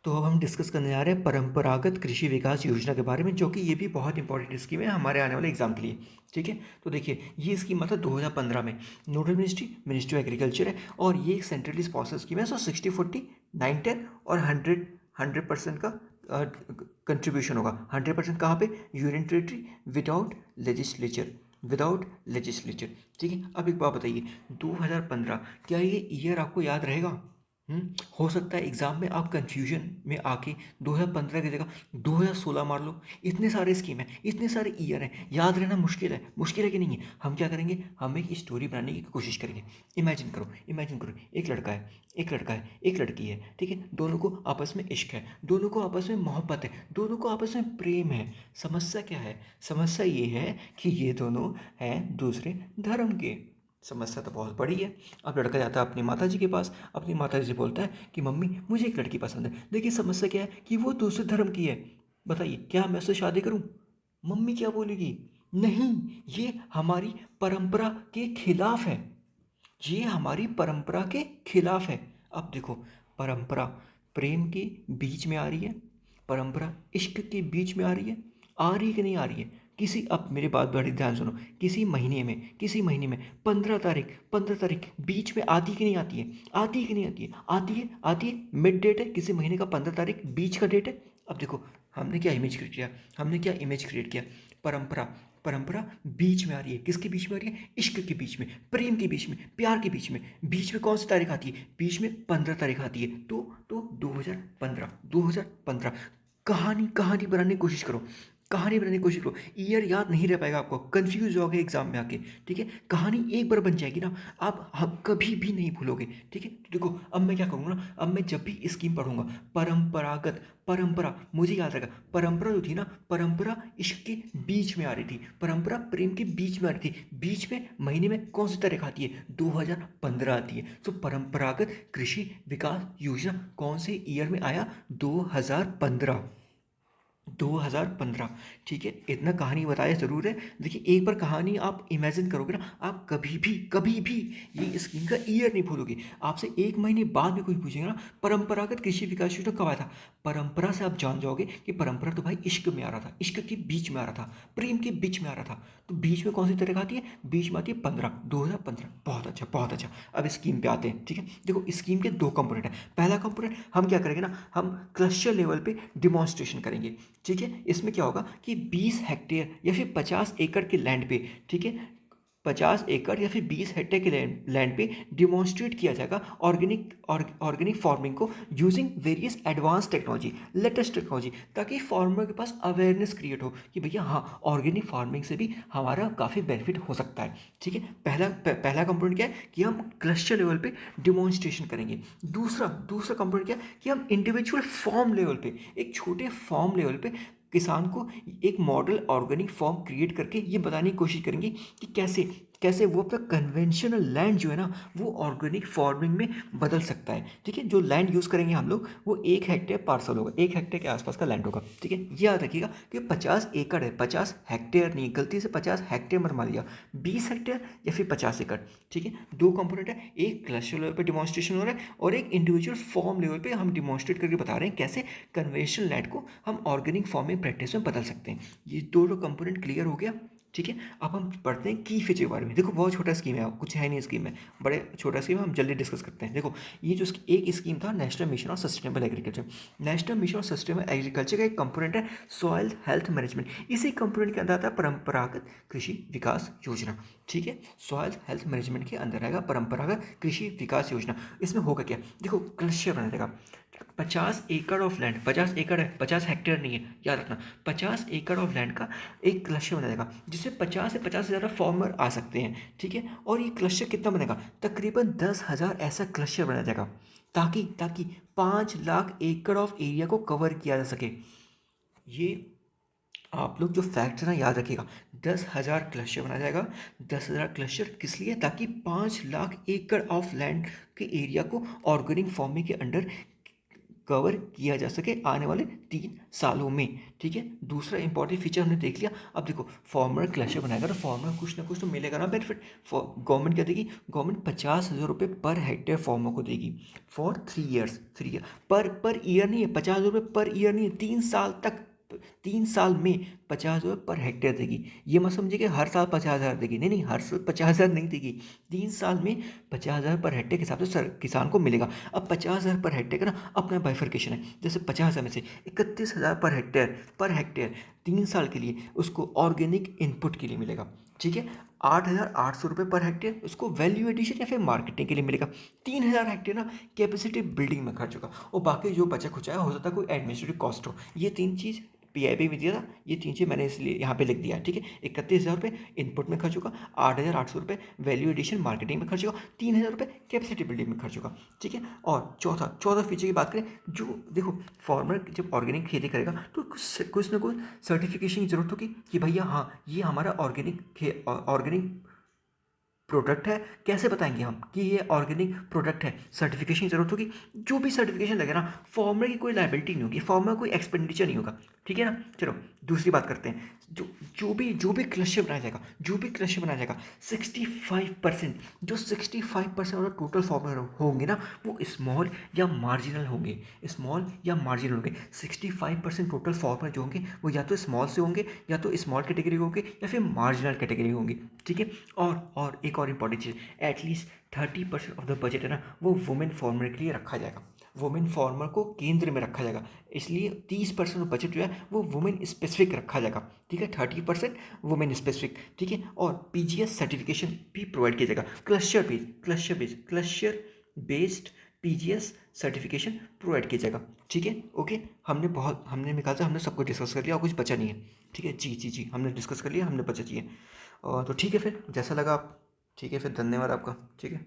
तो अब हम डिस्कस करने जा रहे हैं परंपरागत कृषि विकास योजना के बारे में, जो कि ये भी बहुत इंपॉर्टेंट स्कीम है हमारे आने वाले एग्जाम के लिए। ठीक है, तो देखिए ये स्कीम आता है 2015 में। नोडल मिनिस्ट्री ऑफ एग्रीकल्चर है और ये एक सेंट्रली स्पॉन्सर स्कीम है। सो 60-40, 9-10 और 100% का कंट्रीब्यूशन होगा। 100% कहाँ पे? Union territory, without legislature, without legislature. ठीक है, अब एक बात बताइए, 2015 क्या ये ईयर आपको याद रहेगा? हो सकता है एग्जाम में आप कंफ्यूजन में आके 2015 की जगह 2016 मार लो। इतने सारे स्कीम है, इतने सारे ईयर हैं, याद रहना मुश्किल है कि नहीं है? हम क्या करेंगे, हम एक स्टोरी बनाने की कोशिश करेंगे। इमेजिन करो एक लड़की है। ठीक है, दोनों को आपस में इश्क है, दोनों को आपस में मोहब्बत है, दोनों को आपस में प्रेम है। समस्या क्या है? समस्या ये है कि ये दोनों हैं दूसरे धर्म के। समस्या तो बहुत बड़ी है। अब लड़का जाता है अपनी माता जी के पास, अपनी माता जी से बोलता है कि मम्मी मुझे एक लड़की पसंद है। देखिए समस्या क्या है कि वो दूसरे धर्म की है। बताइए क्या मैं उससे शादी करूं? मम्मी क्या बोलेगी? नहीं, ये हमारी परंपरा के खिलाफ है, ये हमारी परंपरा के खिलाफ है। अब देखो, परंपरा प्रेम के बीच में आ रही है, परंपरा इश्क के बीच में आ रही है कि नहीं आ रही है? किसी, अब मेरी बात बड़ी ध्यान सुनो, किसी महीने में 15 तारीख बीच में आती कि नहीं आती है? आती है कि नहीं आती है? आती है। मिड डेट है, किसी महीने का 15 तारीख बीच का डेट है। अब देखो, हमने क्या इमेज क्रिएट किया? परंपरा परंपरा बीच में आ रही है। किसके बीच में आ रही है? इश्क के बीच में, प्रेम के बीच में, प्यार के बीच में। बीच में कौन सी तारीख आती है? बीच में 15 तारीख आती है। तो 2015 कहानी कहानी बनाने की कोशिश करो, ईयर याद नहीं रह पाएगा आपको, कंफ्यूज हो गए एग्जाम में आके। ठीक है, कहानी एक बार बन जाएगी ना, आप कभी भी नहीं भूलोगे। ठीक है, तो देखो अब मैं क्या करूँगा ना, अब मैं जब भी स्कीम पढ़ूंगा, परंपरागत, परंपरा मुझे याद रहेगा। परंपरा जो थी ना, परंपरा इश्क के बीच में आ रही थी, परंपरा प्रेम के बीच में आ रही थी। बीच में महीने में कौन सी तारीख आती है? 2015 आती है। तो परंपरागत कृषि विकास योजना कौन से ईयर में आया? 2015। 2015। ठीक है, इतना कहानी बताया ज़रूर है। देखिए एक बार कहानी आप इमेजिन करोगे ना, आप कभी भी ये स्कीम का ईयर नहीं भूलोगे। आपसे एक महीने बाद में कोई पूछेगा ना, परंपरागत कृषि विकास योजना कब आया था, परंपरा से आप जान जाओगे कि परंपरा तो भाई इश्क में आ रहा था, इश्क के बीच में आ रहा था, प्रेम के बीच में आ रहा था। तो बीच में कौन सी तारीख आती है? बीच में आती है 2015। बहुत अच्छा, बहुत अच्छा। अब स्कीम पे आते हैं। ठीक है, देखो स्कीम के दो कंपोनेंट है। पहला कंपोनेंट हम क्या करेंगे ना, हम क्लस्टर लेवल पे डिमॉन्स्ट्रेशन करेंगे। ठीक है, इसमें क्या होगा कि 20 हेक्टेयर या फिर 50 एकड़ के लैंड पे, ठीक है, 50 एकड़ या फिर 20 हेक्टेयर के लैंड पे डिमॉन्स्ट्रेट किया जाएगा ऑर्गेनिक फार्मिंग को using various advance technology, latest technology, ताकि फार्मर के पास अवेयरनेस क्रिएट हो कि भैया हाँ, ऑर्गेनिक फार्मिंग से भी हमारा काफ़ी बेनिफिट हो सकता है। ठीक है, पहला कंपोनेंट क्या है कि हम क्लस्टर लेवल पे डिमॉन्स्ट्रेशन करेंगे। दूसरा कंपोनेंट क्या है कि हम इंडिविजुअल फॉर्म लेवल पे, एक छोटे फॉर्म लेवल पे किसान को एक मॉडल ऑर्गेनिक फॉर्म क्रिएट करके ये बताने की कोशिश करेंगे कि कैसे कैसे वो अपना कन्वेंशनल लैंड जो है ना, वो ऑर्गेनिक फार्मिंग में बदल सकता है। ठीक है, जो लैंड यूज़ करेंगे हम लोग, वो 1 हेक्टेयर पार्सल होगा, 1 हेक्टेयर के आसपास का लैंड होगा। ठीक है, ये याद रखिएगा कि 50 एकड़ है, 50 हेक्टेयर नहीं, गलती से 50 हेक्टेयर मत मान लिया, 20 हेक्टेयर या फिर 50 एकड़। ठीक है, दो कंपोनेंट है, एक क्लस्टर लेवल पे डिमॉन्स्ट्रेशन हो रहा है और एक इंडिविजुअल फॉर्म लेवल पे हम डिमॉन्स्ट्रेट करके बता रहे हैं कैसे कन्वेंशनल लैंड को हम ऑर्गेनिक फॉर्म में प्रैक्टिस में बदल सकते हैं। ये दोनों कंपोनेंट क्लियर हो गया। ठीक है, अब हम पढ़ते हैं की फीचर के बारे में। देखो बहुत छोटा स्कीम है, कुछ है नहीं स्कीम में, बड़े छोटा स्कीम है, हम जल्दी डिस्कस करते हैं। देखो ये जो एक स्कीम था, national mission of sustainable agriculture. National mission of sustainable agriculture का एक कंपोनेंट है सॉइल हेल्थ मैनेजमेंट। इसी कंपोनेंट के अंदर आता है परंपरागत कृषि विकास योजना। ठीक है, सॉइल हेल्थ मैनेजमेंट के अंदर आएगा परंपरागत कृषि विकास योजना। इसमें होगा क्या, देखो क्लस्टर बना देगा। 50 एकड़ ऑफ लैंड, 50 एकड़ है, 50 हेक्टेयर नहीं है, याद रखना। 50 एकड़ ऑफ लैंड का एक क्लस्टर बनेगा जिससे 50 से 50 से ज़्यादा फार्मर आ सकते हैं। ठीक है, और ये क्लस्टर कितना बनेगा? तकरीबन 10,000 ऐसा क्लस्टर बनाया जाएगा ताकि ताकि 5 लाख एकड़ ऑफ एरिया को कवर किया जा सके। ये आप लोग जो फैक्ट है ना याद रखिएगा, 10,000 क्लस्टर बनाया जाएगा। 10,000 क्लस्टर किस लिए? ताकि 5 लाख एकड़ ऑफ लैंड के एरिया को ऑर्गेनिक फार्मिंग के अंडर कवर किया जा सके आने वाले 3 सालों में। ठीक है, दूसरा इंपॉर्टेंट फीचर हमने देख लिया। अब देखो फार्मर क्लस्टर बनाएगा तो फार्मर कुछ ना कुछ तो मिलेगा ना बेनिफिट। गवर्नमेंट क्या देगी, गवर्नमेंट 50,000 रुपये पर हेक्टेयर फार्मर को देगी for 3 years. 3 year per year नहीं है, 50,000 रुपये पर ईयर नहीं है, 3 साल तक, 3 साल में 50,000 पर हेक्टेयर देगी। ये मत समझिए कि हर साल 50,000 देगी, नहीं नहीं, हर साल 50,000 नहीं देगी, 3 साल में 50,000 पर हेक्टेयर के हिसाब से किसान को मिलेगा। अब 50,000 पर हेक्टेयर का ना अपना बाइफर्केशन है, जैसे 50,000 में से 31,000 पर हेक्टेयर 3 साल के लिए उसको ऑर्गेनिक इनपुट के लिए मिलेगा। ठीक है, 8,800 रुपये पर हेक्टेयर उसको वैल्यू एडिशन या फिर मार्केटिंग के लिए मिलेगा। 3,000 हेक्टेयर ना कैपेसिटी बिल्डिंग में खर्च होगा, और बाकी जो बचा खुचा है हो सकता है कोई एडमिनिस्ट्रेटिव कॉस्ट हो। ये 3 चीज़ पीआईबी में दिया था, ये 3 चीज़ मैंने इसलिए यहाँ पे लिख दिया। ठीक है, 31,000 रुपये इनपुट में खर्च होगा, 8,800 रुपये वैल्यू एडिशन मार्केटिंग में खर्च होगा, 3,000 रुपये कैपेसिटी बिल्डिंग में खर्च होगा। ठीक है, और चौथा फीचर की बात करें, जो देखो फार्मर जब ऑर्गेनिक खेती करेगा तो कुछ ना कुछ सर्टिफिकेशन की जरूरत होगी कि भैया हाँ ये हमारा ऑर्गेनिक प्रोडक्ट है। कैसे बताएंगे हम कि ये ऑर्गेनिक प्रोडक्ट है, सर्टिफिकेशन की जरूरत होगी। जो भी सर्टिफिकेशन लगे ना, फार्मर की कोई लायबिलिटी नहीं होगी, फार्मर कोई एक्सपेंडिचर नहीं होगा। ठीक है ना, चलो दूसरी बात करते हैं। जो भी क्लस्टर बनाया जाएगा, 65%, जो 65% वाला टोटल फार्मर होंगे ना, वो स्मॉल या मार्जिनल होंगे। 65% टोटल फार्मर जो होंगे वो या तो स्मॉल से होंगे, या तो स्मॉल कैटेगरी होंगे, या फिर मार्जिनल कैटेगरी होंगे। ठीक है, और एक और important cheese, at least 30% of the budget है ना वो वुमेन फार्मर के लिए रखा जाएगा। वुमेन फार्मर को केंद्र में रखा जाएगा, इसलिए 30% बजट जो है वो वुमेन स्पेसिफिक रखा जाएगा। ठीक है, 30% वुमेन स्पेसिफिक। ठीक है, और पीजीएस सर्टिफिकेशन भी प्रोवाइड किया जाएगा, cluster based PGS certification provide किया जाएगा। ठीक है, ओके, हमने निकाला था, हमने सब कुछ डिस्कस कर लिया और कुछ बचा नहीं है। ठीक है, जी हमने डिस्कस कर लिया, हमने बचा चाहिए। और तो ठीक है फिर, जैसा लगा आप, ठीक है फिर, धन्यवाद आपका। ठीक है।